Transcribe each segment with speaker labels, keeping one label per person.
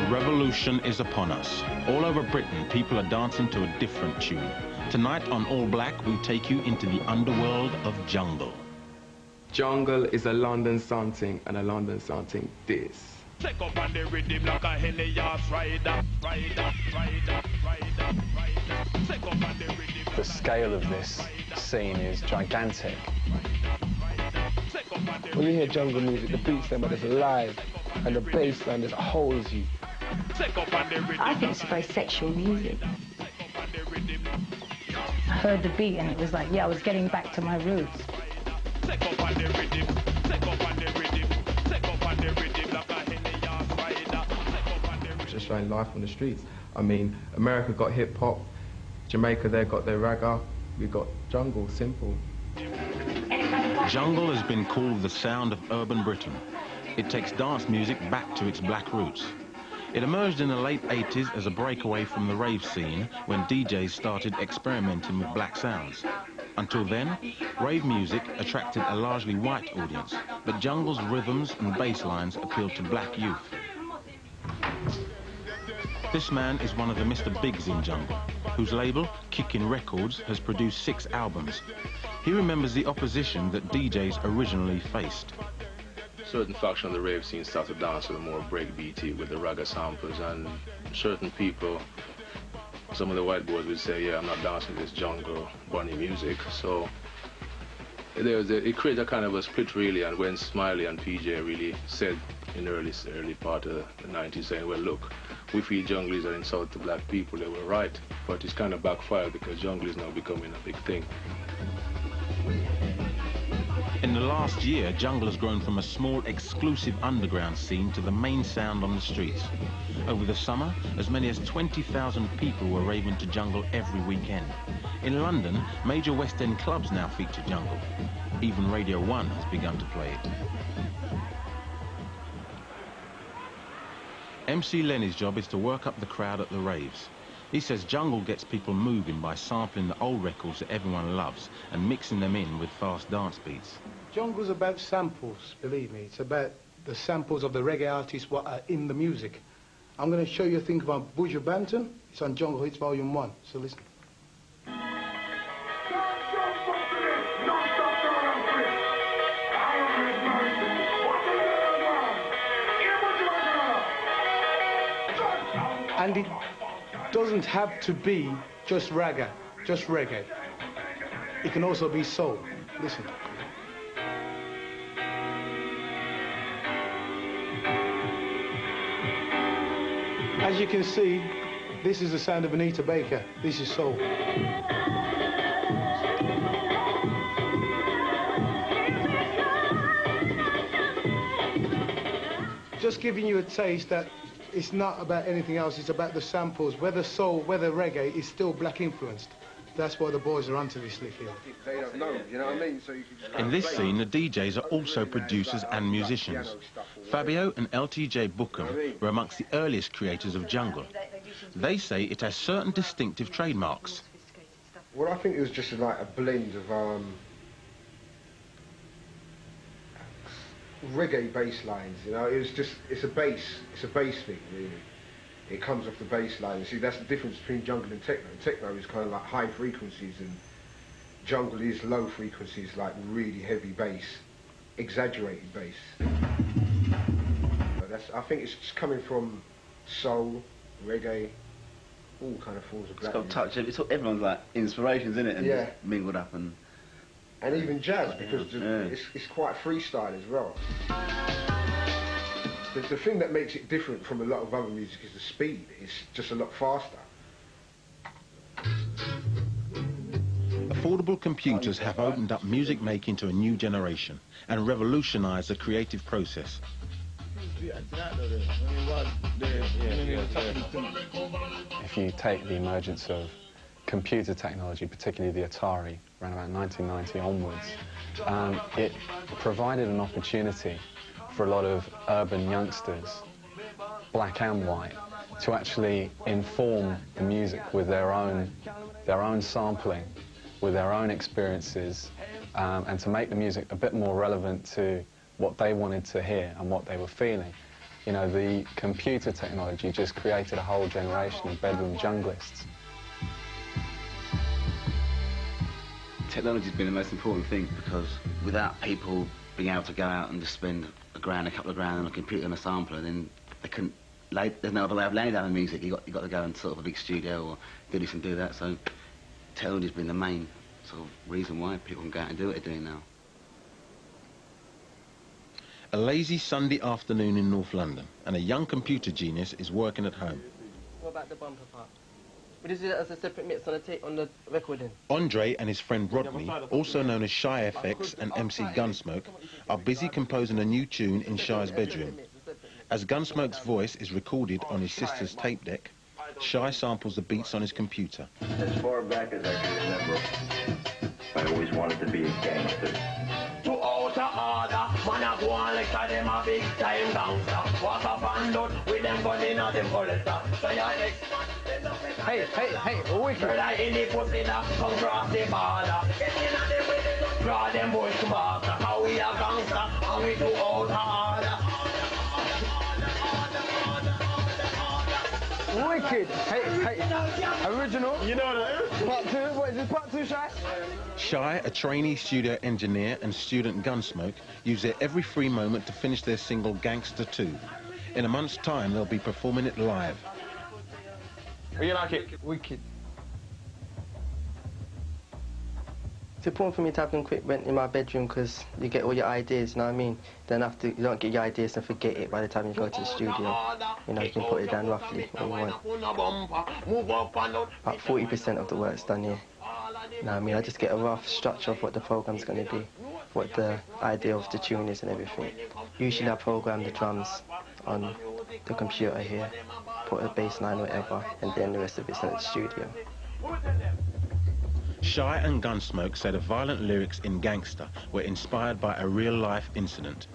Speaker 1: Revolution is upon us. All over Britain, people are dancing to a different tune. Tonight on All Black, we take you into the underworld of jungle.
Speaker 2: Jungle is a London something, and a London something this.
Speaker 3: Take up on the rhythm like a Helios rider, rider, rider, rider, rider. Take up on the rhythm.
Speaker 4: The scale of this scene is gigantic.
Speaker 5: When you hear jungle music, the beats there, but it's alive, and the bass line just holds you.
Speaker 6: I think it's very sexual music. I heard the beat and it was like, yeah, I was getting back to my roots.
Speaker 2: Just showing life on the streets. I mean, America got hip-hop, Jamaica, they got their ragga, we got jungle, simple.
Speaker 1: Jungle has been called the sound of urban Britain. It takes dance music back to its black roots. It emerged in the late 80s as a breakaway from the rave scene when DJs started experimenting with black sounds. Until then, rave music attracted a largely white audience, but jungle's rhythms and bass lines appealed to black youth. This man is one of the Mr. Bigs in jungle, whose label, Kickin' Records, has produced 6 albums. He remembers the opposition that DJs originally faced.
Speaker 7: Certain faction of the rave scene started to dance with a more breakbeaty with the ragga samples, and certain people, some of the white boys would say, yeah, I'm not dancing this jungle bunny music. So it created a kind of a split really, and when Smiley and PJ really said in the early part of the 90s, saying, well look, we feel jungle is an insult to black people, they were right, but it's kind of backfired because jungle is now becoming a big thing.
Speaker 1: In the last year, jungle has grown from a small, exclusive underground scene to the main sound on the streets. Over the summer, as many as 20,000 people were raving to jungle every weekend. In London, major West End clubs now feature jungle. Even Radio 1 has begun to play it. MC Lenny's job is to work up the crowd at the raves. He says jungle gets people moving by sampling the old records that everyone loves and mixing them in with fast dance beats.
Speaker 8: Jungle's about samples, believe me. It's about the samples of the reggae artists what are in the music. I'm going to show you a thing about Buju Banton. It's on Jungle Hits Volume 1, so listen. And it doesn't have to be just ragga, just reggae. It can also be soul. Listen. As you can see, this is the sound of Anita Baker. This is soul. Just giving you a taste that it's not about anything else, it's about the samples. Whether soul, whether reggae, is still black influenced. That's why the boys are onto this lick here.
Speaker 5: They don't know, you know what I mean? So you can just
Speaker 1: in this scene, the DJs are also producers and musicians. Fabio and LTJ Bukem were amongst the earliest creators of jungle. They say it has certain distinctive trademarks.
Speaker 5: Well, I think it was just like a blend of reggae bass lines, you know. It was just, it's a bass thing, really. It comes off the bass line. See, that's the difference between jungle and techno. Techno is kind of like high frequencies, and jungle is low frequencies, like really heavy bass, exaggerated bass. But that's, I think it's just coming from soul, reggae, all kind of forms of black music.
Speaker 9: It's got touch. It's everyone's like inspirations, isn't it? And
Speaker 5: yeah,
Speaker 9: just mingled up and
Speaker 5: even jazz, because it's quite freestyle as well. The thing that makes it different from a lot of other music is the speed. It's just a lot faster.
Speaker 1: Affordable computers have opened up music making to a new generation and revolutionized the creative process.
Speaker 4: If you take the emergence of computer technology, particularly the Atari, around about 1990 onwards, it provided an opportunity for a lot of urban youngsters black and white, to actually inform the music with their own sampling, with their own experiences, and to make the music a bit more relevant to what they wanted to hear and what they were feeling. You know, the computer technology just created a whole generation of bedroom junglists.
Speaker 9: Technology's been the most important thing, because without people being able to go out and just spend a couple of grand on a computer and a sampler, then they couldn't there's no other way of laying down the music. You got to go and sort of a big studio or do this and do that. So technology's been the main sort of reason why people can go out and do what they're doing now.
Speaker 1: A lazy Sunday afternoon in North London, and a young computer genius is working at home.
Speaker 10: What about the bumper part? Would you do that as a separate mix on the tape, on the recording?
Speaker 1: Andre and his friend Rodney, also known as Shy FX and MC Gunsmoke, are busy composing a new tune in Shy's bedroom. As Gunsmoke's voice is recorded on his sister's tape deck, Shy samples the beats on his computer.
Speaker 11: As far back as I can remember, I always wanted to be a gangster.
Speaker 3: To outer order, man a go on like them a big time gangster. Walk up and down with them gun in a them holster. So you
Speaker 10: hey, wicked.
Speaker 3: murder in the pussy that come across the border. Get in a them with them, draw them bush back. How we a gangster, and we do outer order.
Speaker 10: Wicked. Hey, original.
Speaker 3: You know that.
Speaker 10: Part 2. What is this, part 2, Shy?
Speaker 1: Shy, a trainee studio engineer, and student Gunsmoke use their every free moment to finish their single Gangster 2. In a month's time, they'll be performing it live.
Speaker 10: How you like it? Wicked. It's important for me to have them equipment in my bedroom because you get all your ideas, you know what I mean? Then after, you don't get your ideas and forget it by the time you go to the studio. You know, you can put it down roughly when you want. About 40% of the work's done here. You know what I mean? I just get a rough structure of what the program's going to be, what the idea of the tune is and everything. Usually I program the drums on the computer here, put a bass line, whatever, and then the rest of it's in the studio.
Speaker 1: Shy and Gunsmoke say the violent lyrics in Gangster were inspired by a real-life incident.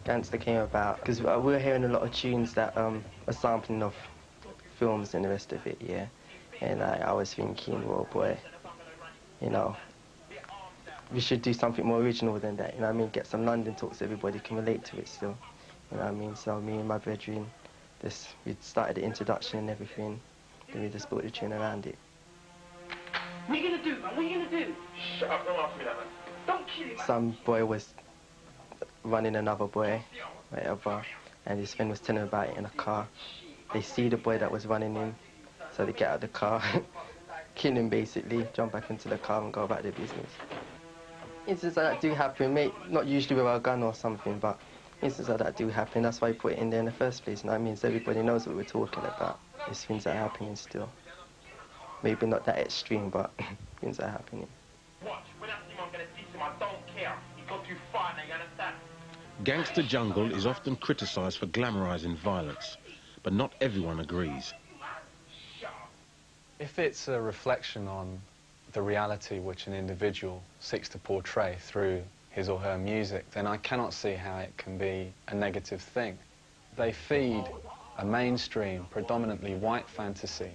Speaker 10: Gangster came about because we were hearing a lot of tunes that are sampling of films and the rest of it, yeah. And I was thinking, well, boy, you know, we should do something more original than that, you know what I mean? Get some London talks so everybody can relate to it still, you know what I mean? So me and my bedroom, we started the introduction and everything, then we just built the tune around it.
Speaker 3: What are you gonna do, man? What are you gonna do? Shut up, don't ask me that, man. Don't kill him, man.
Speaker 10: Some boy was running another boy, whatever, and his friend was telling him about it in a car. They see the boy that was running in, so they get out of the car, kill him basically, jump back into the car and go about their business. Instances like that do happen, mate, not usually with a gun or something, but instances like that do happen. That's why we put it in there in the first place, you know what I mean? So everybody knows what we're talking about. There's things that are happening still. Maybe not that extreme, but things are happening.
Speaker 3: Watch, when I see him, I'm gonna teach him I don't care. He got too far now, you understand?
Speaker 1: Gangster Jungle is often criticised for glamorising violence, but not everyone agrees.
Speaker 4: If it's a reflection on the reality which an individual seeks to portray through his or her music, then I cannot see how it can be a negative thing. They feed a mainstream, predominantly white fantasy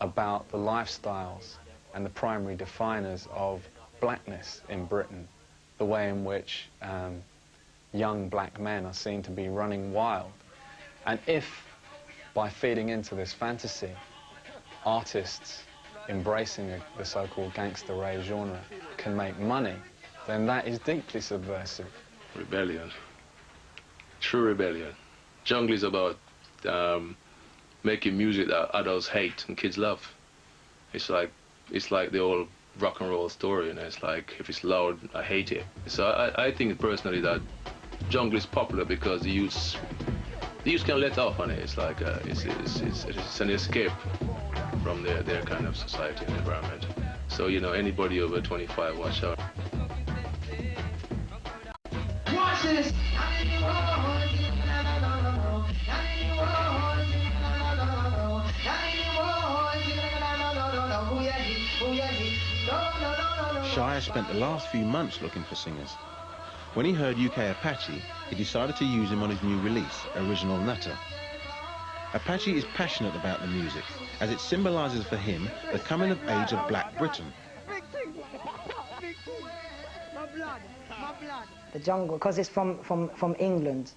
Speaker 4: about the lifestyles and the primary definers of blackness in Britain, the way in which young black men are seen to be running wild. And if, by feeding into this fantasy, artists embracing the so-called gangster rave genre can make money, then that is deeply subversive.
Speaker 7: Rebellion. True rebellion. Jungle is about making music that adults hate and kids love. It's like the old rock and roll story, you know. It's like, if it's loud, I hate it. So I think personally that jungle is popular because the youths can let off on it. It's like it's an escape from their kind of society and environment. So, you know, anybody over 25, watch out.
Speaker 3: Watch this!
Speaker 1: Shy has spent the last few months looking for singers. When he heard UK Apache, he decided to use him on his new release, Original Nutter. Apache is passionate about the music, as it symbolises for him the coming of age of Black Britain.
Speaker 6: The jungle, because it's from England,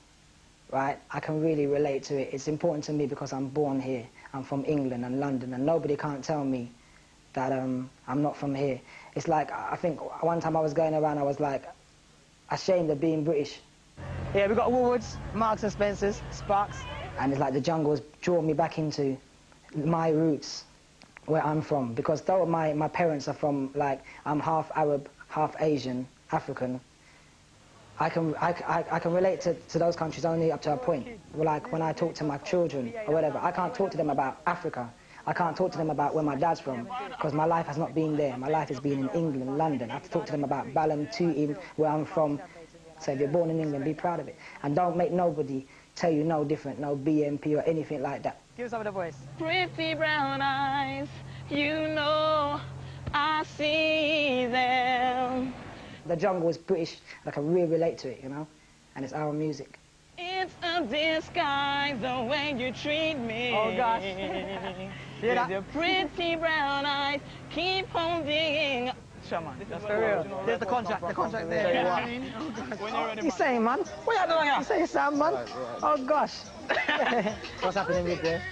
Speaker 6: right, I can really relate to it. It's important to me because I'm born here. I'm from England and London, and nobody can't tell me that I'm not from here. It's like, I think one time I was going around, I was like ashamed of being British. Yeah, we got Woolworths, Marks and Spencer's, Sparks, and it's like the jungle has drawn me back into my roots, where I'm from, because though my parents are from, like, I'm half Arab, half Asian, African, I can relate to those countries only up to a point. Like when I talk to my children or whatever, I can't talk to them about Africa. I can't talk to them about where my dad's from, because my life has not been there. My life has been in England, London. I have to talk to them about Balham, Tooting, where I'm from. So if you're born in England, be proud of it. And don't make nobody tell you no different, no BMP or anything like that. Give us over the voice.
Speaker 12: Pretty brown eyes, you know I see them.
Speaker 6: The jungle is British, I can really relate to it, you know, and it's our music.
Speaker 12: It's a disguise the way you treat me.
Speaker 6: Oh gosh.
Speaker 12: With your pretty brown eyes, keep on digging.
Speaker 6: Man, that's for real. There's the contract there. Yeah. He's saying, man. What are you doing here? He's saying, Sam, man. Oh gosh. What's happening with there?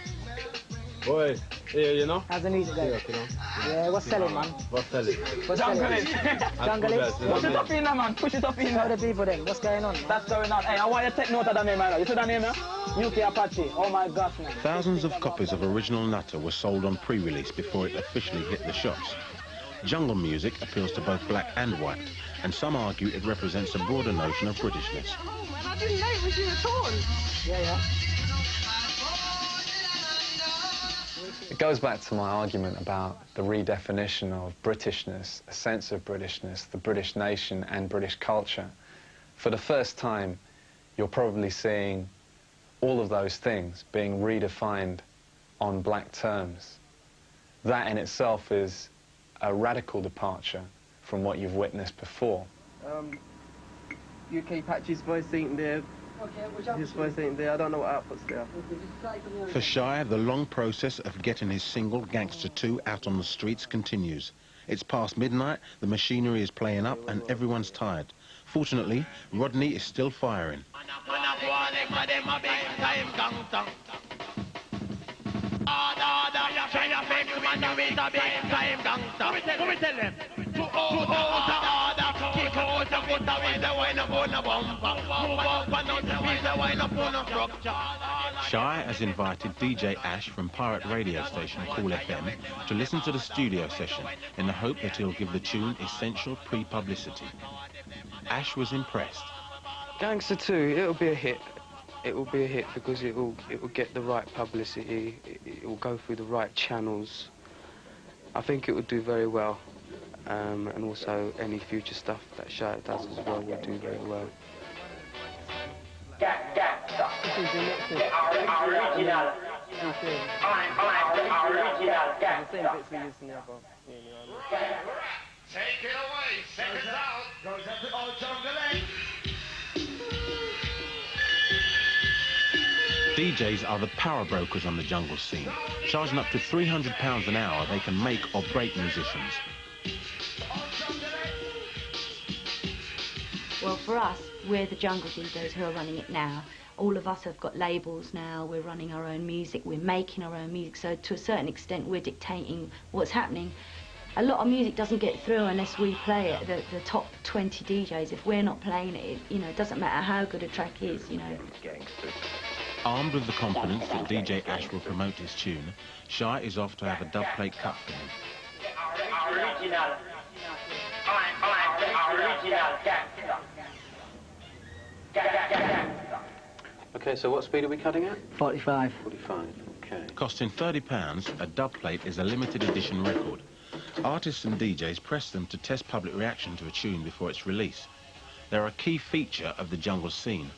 Speaker 13: Boy, yeah, you know?
Speaker 6: How's the music going? Yeah, what's selling, man?
Speaker 13: What's selling?
Speaker 12: Jungle it.
Speaker 6: Jungle it.
Speaker 12: Push it up in there, man. Push it up in there.
Speaker 6: Tell the people then, what's going on? Man?
Speaker 12: That's going on. Hey, I want you to take note of the name, man. You see the name, yeah? UK Apache. Oh my gosh, man.
Speaker 1: Thousands of copies of Original Nutter were sold on pre-release before it officially hit the shops. Jungle music appeals to both black and white, and some argue it represents a broader notion of Britishness.
Speaker 12: Oh, man, I didn't know it was you at all.
Speaker 6: Yeah.
Speaker 4: It goes back to my argument about the redefinition of Britishness, a sense of Britishness, the British nation and British culture. For the first time, you're probably seeing all of those things being redefined on black terms. That in itself is a radical departure from what you've witnessed before.
Speaker 10: UK Apache's voice ain't there. His voice ain't there. I don't know what output's there.
Speaker 1: For Shy, the long process of getting his single, Gangster 2, out on the streets continues. It's past midnight, the machinery is playing up, and everyone's tired. Fortunately, Rodney is still firing. Shy has invited DJ Ash from pirate radio station Cool FM to listen to the studio session in the hope that he'll give the tune essential pre-publicity. Ash was impressed.
Speaker 10: Gangster 2, it'll be a hit. It will be a hit because it will get the right publicity. It will go through the right channels. I think it will do very well. And also any future stuff that Shy does as well will do very well.
Speaker 3: Take it away, seconds out, goes up to old Jungle.
Speaker 1: DJs are the power brokers on the jungle scene. Charging up to £300 an hour, they can make or break musicians.
Speaker 14: Well, for us, we're the jungle DJs who are running it now. All of us have got labels now, we're running our own music, we're making our own music, so to a certain extent we're dictating what's happening. A lot of music doesn't get through unless we play it, the top 20 DJs. If we're not playing it, it doesn't matter how good a track is,
Speaker 1: Armed with the confidence that DJ Ash will promote his tune, Shy is off to have a dub plate cut for him.
Speaker 15: Okay, so what speed are we cutting at?
Speaker 6: 45.
Speaker 15: 45, okay.
Speaker 1: Costing £30, a dub plate is a limited edition record. Artists and DJs press them to test public reaction to a tune before its release. They're a key feature of the jungle scene.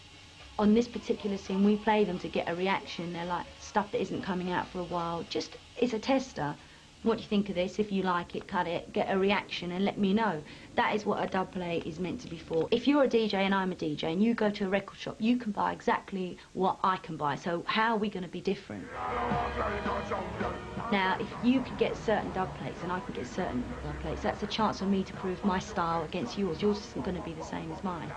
Speaker 14: On this particular scene, we play them to get a reaction. They're like stuff that isn't coming out for a while. Just, it's a tester. What do you think of this? If you like it, cut it, get a reaction and let me know. That is what a dub plate is meant to be for. If you're a DJ and I'm a DJ and you go to a record shop, you can buy exactly what I can buy. So how are we going to be different? Now, if you could get certain dub plates and I could get certain dub plates, that's a chance for me to prove my style against yours. Yours isn't going to be the same as mine.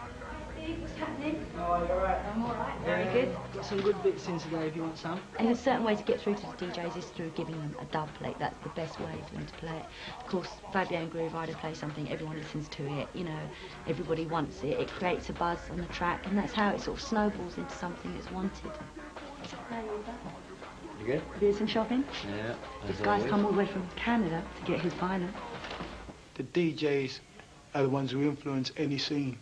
Speaker 14: What's happening? Oh, you're right. I'm all right. Very good.
Speaker 16: Got some good bits in today if you want some.
Speaker 14: And there's certain way to get through to the DJs is through giving them a dub plate. That's the best way for them to play it. Of course, Fabio and Groove Rider play something, everyone listens to it, you know, everybody wants it. It creates a buzz on the track, and that's how it sort of snowballs into something that's wanted.
Speaker 15: You good?
Speaker 14: Do some shopping?
Speaker 15: Yeah.
Speaker 14: This guy's come all the way from Canada to get his vinyl.
Speaker 8: The DJs are the ones who influence any scene,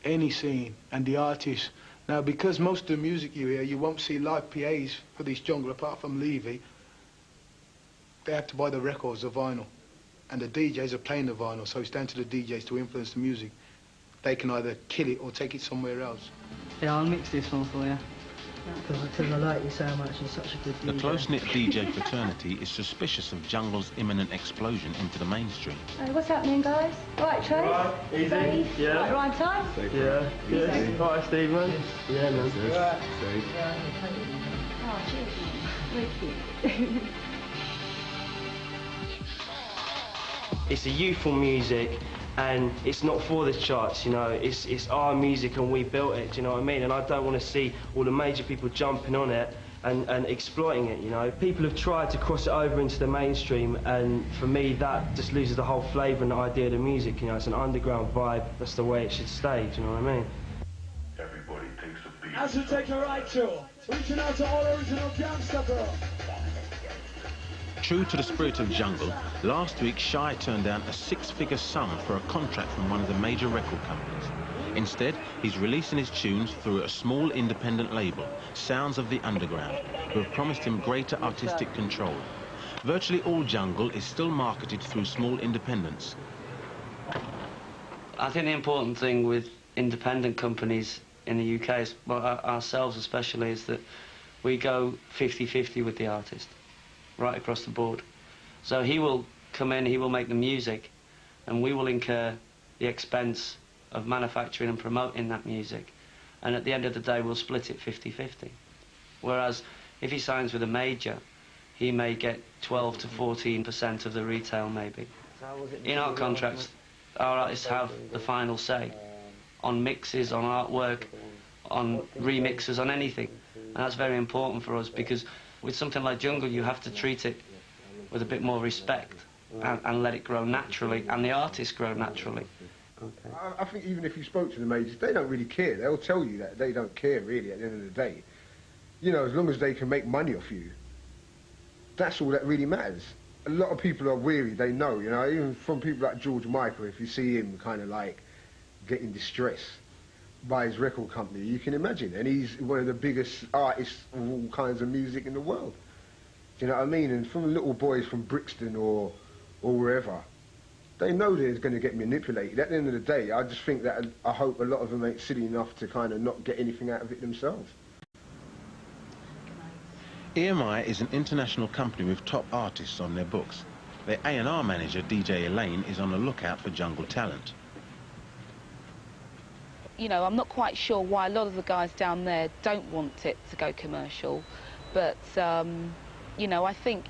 Speaker 8: and the artists. Now, because most of the music you hear, you won't see live PAs for this jungle apart from Levy. They have to buy the records, the vinyl, and the DJs are playing the vinyl, so it's down to the DJs to influence the music. They can either kill it or take it somewhere else.
Speaker 16: Yeah, I'll mix this one for you. Because I like you so much, you're such a good DJ.
Speaker 1: The close-knit DJ fraternity is suspicious of jungle's imminent explosion into the mainstream.
Speaker 14: Hey, what's happening, guys? Right, Trace?
Speaker 17: Right, easy.
Speaker 14: Steve?
Speaker 17: Yeah.
Speaker 14: Right, rhyme time?
Speaker 17: Yeah. Yes. All right, Steve, man. Yeah, man.
Speaker 14: Right.
Speaker 17: Steve.
Speaker 14: Oh, cheers. Very cute.
Speaker 17: It's a youthful music, and it's not for the charts, you know. It's our music and we built it, do you know what I mean? And I don't want to see all the major people jumping on it and exploiting it, you know. People have tried to cross it over into the mainstream, and for me that just loses the whole flavour and the idea of the music, you know. It's an underground vibe, that's the way it should stay, do you know what I mean?
Speaker 11: Everybody takes a beat.
Speaker 18: As we take a right to, reaching out to all original gangster girl.
Speaker 1: True to the spirit of jungle, last week Shy turned down a six-figure sum for a contract from one of the major record companies. Instead, he's releasing his tunes through a small independent label, Sounds of the Underground, who have promised him greater artistic control. Virtually all jungle is still marketed through small independents.
Speaker 19: I think the important thing with independent companies in the UK, is, well, ourselves especially, is that we go 50-50 with the artist, right across the board. So he will come in, he will make the music, and we will incur the expense of manufacturing and promoting that music. And at the end of the day, we'll split it 50-50. Whereas if he signs with a major, he may get 12 to 14% of the retail, maybe. In our contracts, our artists have the final say on mixes, on artwork, on remixes, on anything. And that's very important for us, because with something like jungle, you have to treat it with a bit more respect and let it grow naturally, and the artists grow naturally.
Speaker 5: Okay. I think even if you spoke to the majors, they don't really care. They'll tell you that they don't care, really, at the end of the day. You know, as long as they can make money off you, that's all that really matters. A lot of people are weary, they know, you know, even from people like George Michael, if you see him kind of like getting distressed by his record company, you can imagine. And he's one of the biggest artists of all kinds of music in the world. Do you know what I mean? And from little boys from Brixton or wherever, they know they're going to get manipulated. At the end of the day, I just think that I hope a lot of them ain't silly enough to kind of not get anything out of it themselves.
Speaker 1: EMI is an international company with top artists on their books. Their A&R manager, DJ Elaine, is on the lookout for jungle talent.
Speaker 20: You know, I'm not quite sure why a lot of the guys down there don't want it to go commercial, but, you know, I think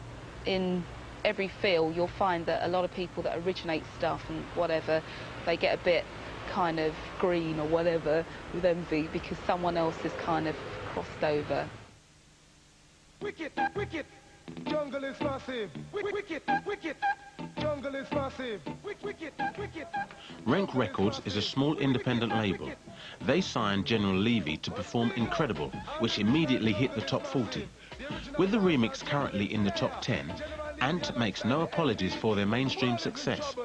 Speaker 20: in every field you'll find that a lot of people that originate stuff and whatever, they get a bit kind of green or whatever with envy because someone else has kind of crossed over.
Speaker 18: Wicked, wicked, jungle is massive. Wicked, wicked, jungle is massive. Wicked, wicked.
Speaker 1: Rank Records is a small independent label. They signed General Levy to perform Incredible, which immediately hit the top 40. With the remix currently in the top 10, Ant makes no apologies for their mainstream success.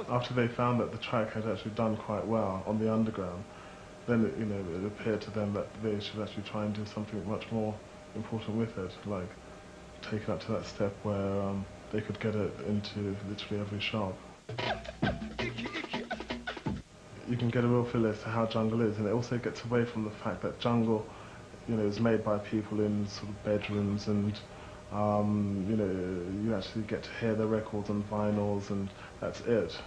Speaker 21: After they found that the track had actually done quite well on the underground, then it appeared to them that they should actually try and do something much more important with it, like take it up to that step where they could get it into literally every shop. You can get a real feel as to how jungle is, and it also gets away from the fact that jungle, is made by people in sort of bedrooms and You know, you actually get to hear the records on vinyls, and that's it.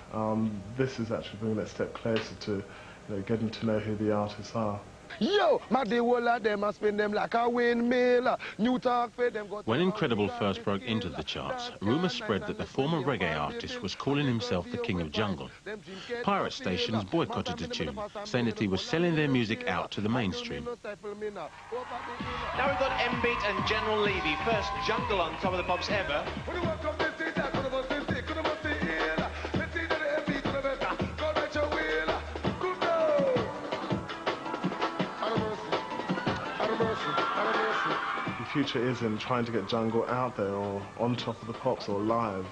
Speaker 21: This is actually bringing that step closer to, you know, getting to know who the artists are.
Speaker 2: Yo, my day all of them, I spend them like a windmill. New talk for them.
Speaker 1: When Incredible first broke into the charts, rumours spread that the former reggae artist was calling himself the King of Jungle. Pirate stations boycotted the tune, saying that he was selling their music out to the mainstream.
Speaker 22: Now we've got M-Beat and General Levy, first Jungle on Top of the Pops ever.
Speaker 21: The future is in trying to get jungle out there, or on Top of the Pops, or live,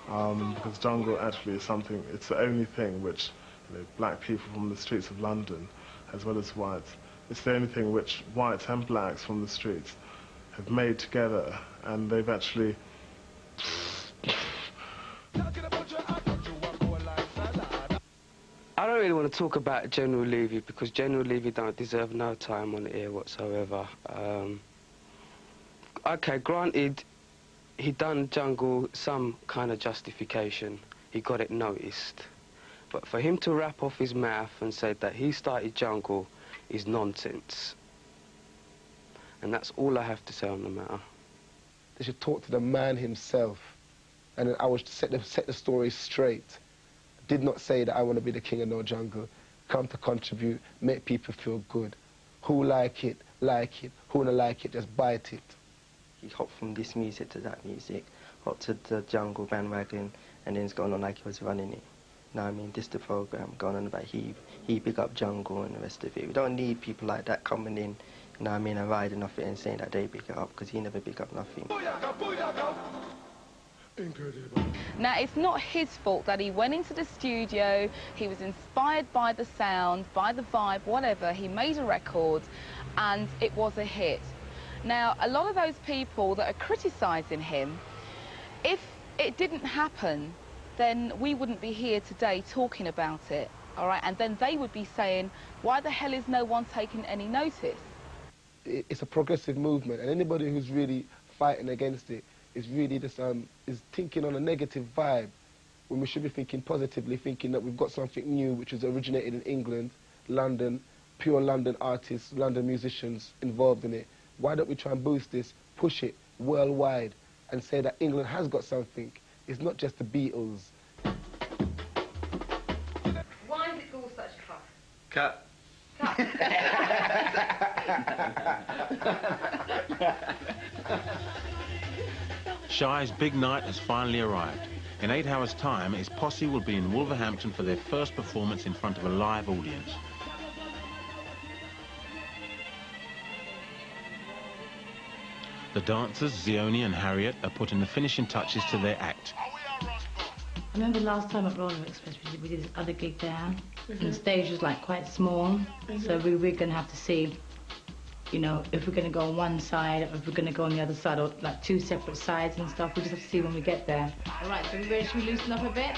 Speaker 21: because jungle actually is something, it's the only thing which, you know, black people from the streets of London, as well as whites, it's the only thing which whites and blacks from the streets have made together, and they've actually...
Speaker 23: I don't really want to talk about General Levy, because General Levy don't deserve no time on the air whatsoever. Okay, granted, he done jungle some kind of justification. He got it noticed. But for him to rap off his mouth and say that he started jungle is nonsense. And that's all I have to say on the matter.
Speaker 24: They should talk to the man himself, and I would set the story straight. Did not say that I want to be the king of no jungle. Come to contribute, make people feel good. Who like it, like it. Who don't like it, just bite it.
Speaker 10: He hopped from this music to that music, hopped to the jungle bandwagon, and then it's gone on like he was running it. You know what I mean? This is the program going on about he big up jungle and the rest of it. We don't need people like that coming in, you know what I mean, and riding off it and saying that they big it up, because he never big up nothing.
Speaker 20: Now, it's not his fault that he went into the studio, he was inspired by the sound, by the vibe, whatever, he made a record, and it was a hit. Now, a lot of those people that are criticising him, if it didn't happen, then we wouldn't be here today talking about it, all right? And then they would be saying, why the hell is no one taking any notice?
Speaker 24: It's a progressive movement, and anybody who's really fighting against it is really just is thinking on a negative vibe, when we should be thinking positively, thinking that we've got something new which was originated in England, London, pure London artists, London musicians involved in it. Why don't we try and boost this, push it worldwide, and say that England has got something? It's not just the Beatles.
Speaker 25: Why is it called such a fuss?
Speaker 9: Cut.
Speaker 1: Shy's big night has finally arrived. In 8 hours' time, his posse will be in Wolverhampton for their first performance in front of a live audience. The dancers, Zioni and Harriet, are putting the finishing touches to their act.
Speaker 14: I remember last time at Roller Express we did this other gig there, and the stage was like quite small, so we're going to have to see, you know, if we're going to go on one side, or if we're going to go on the other side, or like 2 separate sides and stuff. We just have to see when we get there. All right, so we ready? Should we loosen up a bit?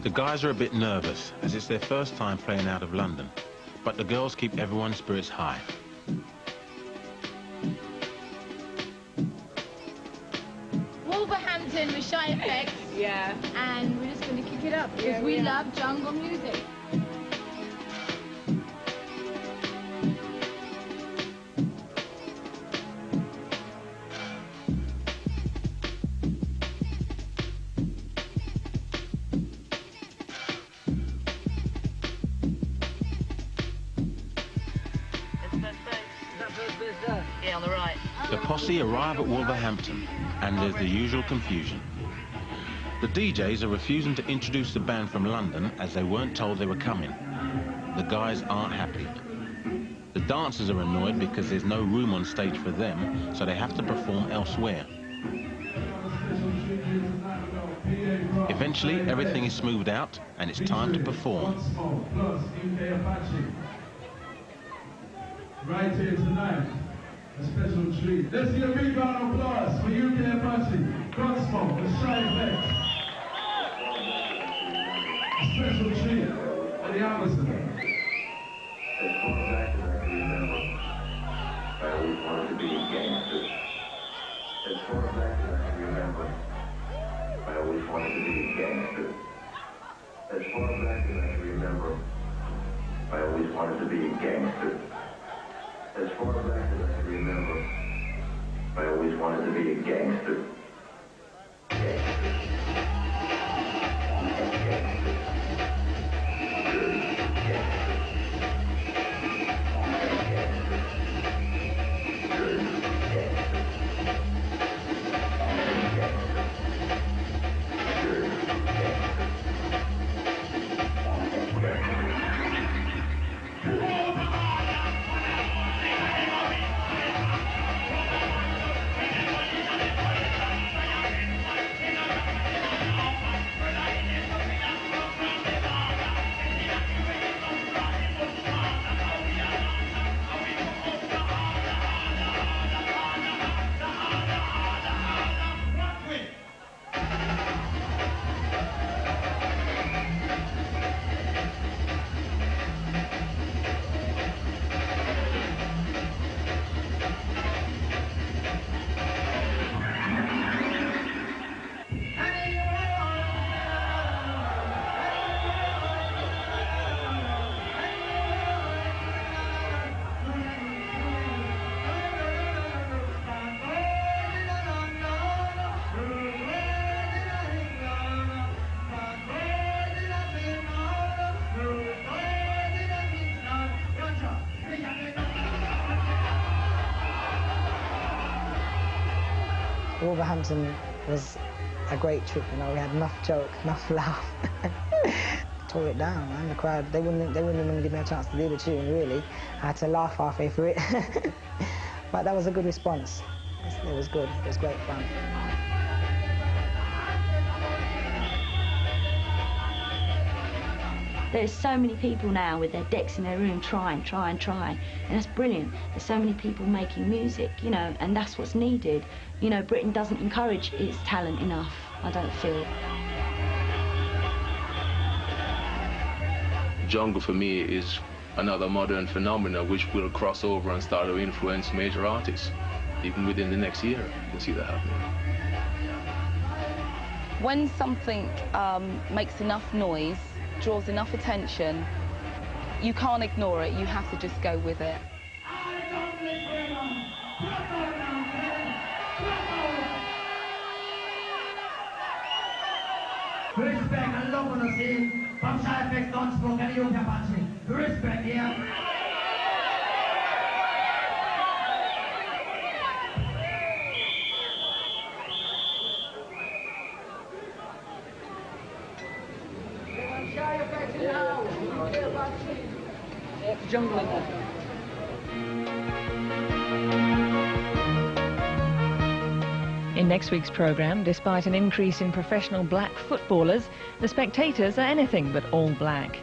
Speaker 1: The guys are a bit nervous, as it's their first time playing out of London, but the girls keep everyone's spirits high.
Speaker 25: Wolverhampton with Shy Effects. Yeah. And we're just going to kick it up because we love jungle music. Yeah, on the right.
Speaker 1: The posse arrive at Wolverhampton, and there's the usual confusion. The DJs are refusing to introduce the band from London as they weren't told they were coming. The guys aren't happy. The dancers are annoyed because there's no room on stage for them, so they have to perform elsewhere. Eventually, everything is smoothed out, and it's time to perform.
Speaker 18: Right here tonight, a special treat. Let's give a big round of applause for UK Apache, Gunsmoke, and Shy Effects.
Speaker 11: far back as I can remember, I always wanted to be a gangster. As far back as I can remember, I always wanted to be a gangster. As far back as I can remember, I always wanted to be a gangster.
Speaker 6: Wolverhampton was a great trip, you know. We had enough joke, enough laugh. Tore it down, man. The crowd, they wouldn't even give me a chance to do the tune, really. I had to laugh halfway through it. But that was a good response. It was good. It was great fun.
Speaker 14: There's so many people now with their decks in their room trying, and that's brilliant. There's so many people making music, you know, and that's what's needed. You know, Britain doesn't encourage its talent enough, I don't feel.
Speaker 3: Jungle for me is another modern phenomenon which will cross over and start to influence major artists. Even within the next year, you can see that happening.
Speaker 20: When something makes enough noise, draws enough attention, you can't ignore it, you have to just go with it.
Speaker 18: Respect and love on the scene from LTJ Bukem and Apache. Respect, yeah.
Speaker 16: Jungle in there.
Speaker 4: In next week's programme, despite an increase in professional black footballers, the spectators are anything but all black.